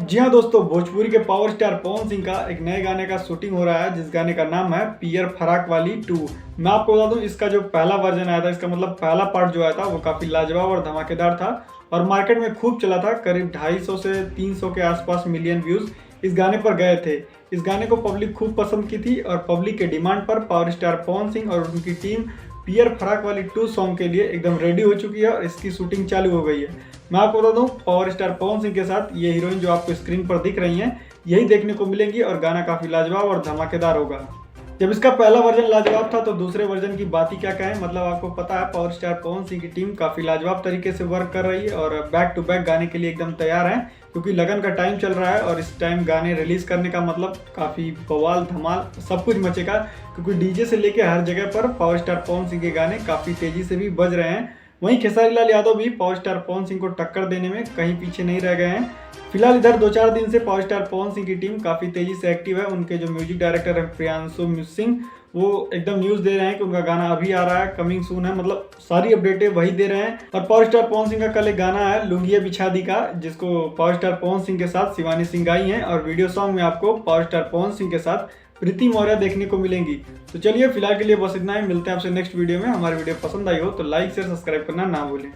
जी हाँ दोस्तों, भोजपुरी के पावर स्टार पवन सिंह का एक नए गाने का शूटिंग हो रहा है जिस गाने का नाम है पियर फराक वाली 2। मैं आपको बता दूं, इसका जो पहला वर्जन आया था, इसका मतलब पहला पार्ट जो आया था वो काफ़ी लाजवाब और धमाकेदार था और मार्केट में खूब चला था। करीब 250 से 300 के आसपास मिलियन व्यूज़ इस गाने पर गए थे। इस गाने को पब्लिक खूब पसंद की थी और पब्लिक के डिमांड पर पावर स्टार पवन सिंह और उनकी टीम पियर फराक वाली 2 सॉन्ग के लिए एकदम रेडी हो चुकी है और इसकी शूटिंग चालू हो गई है। मैं आपको बता दूं, पावर स्टार पवन सिंह के साथ ये हीरोइन जो आपको स्क्रीन पर दिख रही हैं यही देखने को मिलेंगी और गाना काफ़ी लाजवाब और धमाकेदार होगा। जब इसका पहला वर्जन लाजवाब था तो दूसरे वर्जन की बात ही क्या कहें। मतलब आपको पता है, पावर स्टार पवन सिंह की टीम काफ़ी लाजवाब तरीके से वर्क कर रही है और बैक टू बैक गाने के लिए एकदम तैयार हैं, क्योंकि लगन का टाइम चल रहा है और इस टाइम गाने रिलीज़ करने का मतलब काफ़ी बवाल धमाल सब कुछ मचेगा, क्योंकि डीजे से लेके हर जगह पर पावर स्टार पवन सिंह के गाने काफ़ी तेज़ी से भी बज रहे हैं। वहीं खेसारी लाल यादव भी पावर स्टार पवन सिंह को टक्कर देने में कहीं पीछे नहीं रह गए हैं। फिलहाल इधर 2-4 दिन से पावर स्टार पवन सिंह की टीम काफ़ी तेज़ी से एक्टिव है। उनके जो म्यूजिक डायरेक्टर है प्रियांशु सिंह, वो एकदम न्यूज़ दे रहे हैं कि उनका गाना अभी आ रहा है, कमिंग सून है। मतलब सारी अपडेटें वही दे रहे हैं। और पावर स्टार पवन सिंह का कल एक गाना है लुंगिया बिछा दी का, जिसको पावर स्टार पवन सिंह के साथ शिवानी सिंह गाई हैं और वीडियो सॉन्ग में आपको पावर स्टार पवन सिंह के साथ प्रीति मौर्य देखने को मिलेंगी। तो चलिए फिलहाल के लिए बस इतना ही। मिलते हैं आपसे नेक्स्ट वीडियो में। हमारी वीडियो पसंद आई हो तो लाइक शेयर सब्सक्राइब करना ना भूलें।